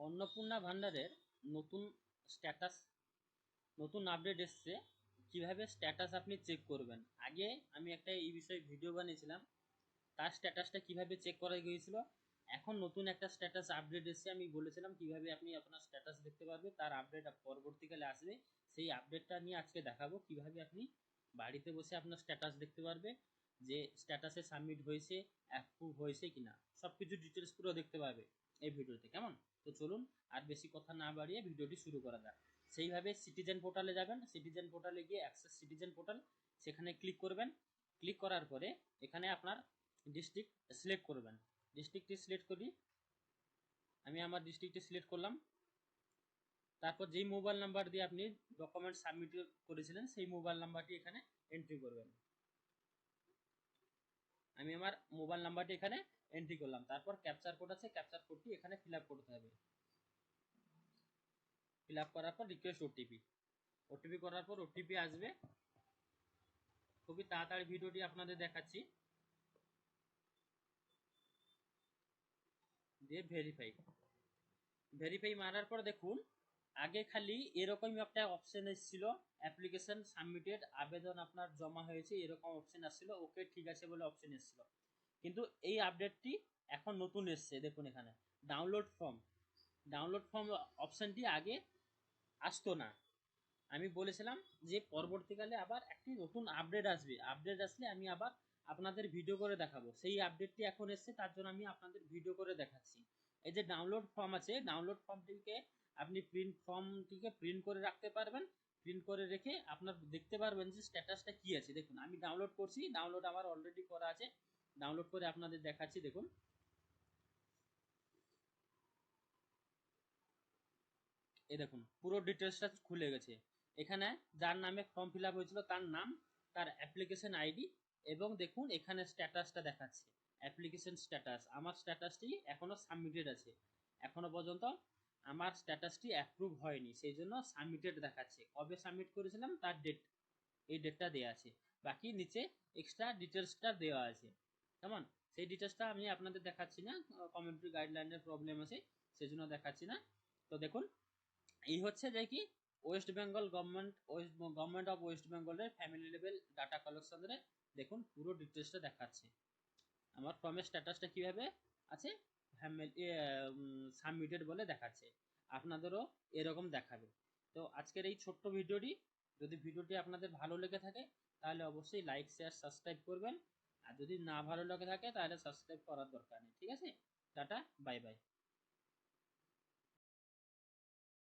অন্নপূর্ণা ভান্ডারের নতুন স্ট্যাটাস নতুন আপডেট এসছে। কিভাবে স্ট্যাটাস আপনি চেক করবেন। আগে আমি একটা এই বিষয়ে ভিডিও বানিয়েছিলাম, তার স্ট্যাটাসটা কিভাবে চেক করা গিয়েছিল। এখন নতুন একটা স্ট্যাটাস আপডেট এসছে, আমি বলেছিলাম কিভাবে আপনি আপনার স্ট্যাটাস দেখতে পারবেন, তার আপডেট পরবর্তীকালে আসবে। সেই আপডেটটা নিয়ে আজকে দেখাবো কিভাবে আপনি বাড়িতে বসে আপনার স্ট্যাটাস দেখতে পারবে, যে স্ট্যাটাসে সাবমিট হয়েছে, অ্যাপ্রুভ হয়েছে কিনা, সব কিছু ডিটেলস পুরো দেখতে পারবে এই ভিডিওতে। কেমন? তো চলুন আর বেশি কথা না বাড়িয়ে ভিডিওটি শুরু করা যাক। সেইভাবে সিটিজেন পোর্টালে যাবেন, সিটিজেন পোর্টালে গিয়ে অ্যাক্সেস সিটিজেন পোর্টাল, সেখানে ক্লিক করবেন। ক্লিক করার পরে এখানে আপনার ডিস্ট্রিক্ট সিলেক্ট করবেন। ডিস্ট্রিক্টটি সিলেক্ট করি, আমি আমার ডিস্ট্রিক্টটি সিলেক্ট করলাম। তারপর যেই মোবাইল নাম্বার দিয়ে আপনি ডকুমেন্ট সাবমিট করেছিলেন সেই মোবাইল নাম্বারটি এখানে এন্ট্রি করবেন। আমি আমার মোবাইল নাম্বারটি এখানে এন্ট্রি করলাম। তারপর ক্যাপচার কোড আছে, ক্যাপচার কোডটি এখানে ফিল আপ করতে হবে। ফিল আপ করার পর রিকোয়েস্ট ওটিপি, ওটিপি করার পর ওটিপি আসবে। খুবই তাড়াতাড়ি ভিডিওটি আপনাদের দেখাচ্ছি। দিয়ে ভেরিফাই, ভেরিফাই মারার পর দেখুন আগে খালি এরকমই একটা অপশন এসেছিল, অ্যাপ্লিকেশন সাবমিটেড, আবেদন আপনার জমা হয়েছে, এরকম অপশন আসছিল, ওকে ঠিক আছে বলে অপশন এসেছিল। কিন্তু এই আপডেটটি এখন নতুন এসছে, দেখুন এখানে ডাউনলোড ফর্ম, ডাউনলোড ফর্ম অপশনটি আগে আসতো না। আমি বলেছিলাম যে পরবর্তীকালে আবার একটি নতুন আপডেট আসবে, আপডেট আসলে আমি আবার আপনাদের ভিডিও করে দেখাবো। সেই আপডেটটি এখন এসছে, তার জন্য আমি আপনাদের ভিডিও করে দেখাচ্ছি। এই যে ডাউনলোড ফর্ম আছে, ডাউনলোড ফর্মটিকে আপনি ফর্মটিকে প্রিন্ট করে রাখতে পারবেন। প্রিন্ট করে রেখে আপনার দেখতে পারবেন যে স্ট্যাটাসটা কি আছে। দেখুন আমি ডাউনলোড করছি, ডাউনলোড আমার অলরেডি করা আছে, ডাউনলোড করে আপনাদের দেখাচ্ছি। দেখুন এই দেখুন পুরো ডিটেলসটা খুলে গেছে। এখানে যার নামে ফর্ম ফিল আপ হয়েছিল তার নাম, তার অ্যাপ্লিকেশন আইডি, এবং দেখুন এখানে স্ট্যাটাসটা দেখাচ্ছে অ্যাপ্লিকেশন স্ট্যাটাস। আমার স্ট্যাটাসটি এখনো সাবমিটেড আছে, এখনো পর্যন্ত আমার স্ট্যাটাসটি অ্যাপ্রুভ হয়নি, সেই জন্য সাবমিটেড দেখাচ্ছে। কবে সাবমিট করেছিলাম তার ডেট, এই ডেটটা দেওয়া আছে। বাকি নিচে এক্সট্রা ডিটেলসটা দেওয়া আছে। কেমন? সেই ডিটেলসটা আমি আপনাদের দেখাচ্ছি না, কমিউনিটি গাইডলাইনের প্রবলেম আছে সেই জন্য দেখাচ্ছি না। তো দেখুন এই হচ্ছে যে কি West Bengal government, government of West বেঙ্গলের ফ্যামিলি লেভেল ডাটা কালেকশনের দেখুন পুরো ডিটেলসটা দেখাচ্ছে। আমার ফর্মের স্ট্যাটাসটা কিভাবে আছে, সাবমিটেড বলে দেখাচ্ছে। আপনাদেরও এরকম দেখাবে। তো আজকের এই ছোট্ট ভিডিওটি, যদি ভিডিওটি আপনাদের ভালো লেগে থাকে তাহলে অবশ্যই লাইক শেয়ার সাবস্ক্রাইব করবেন। আর যদি না ভালো লেগে থাকে তাহলে সাবস্ক্রাইব করার দরকার নেই। ঠিক আছে, টাটা, বাই বাই।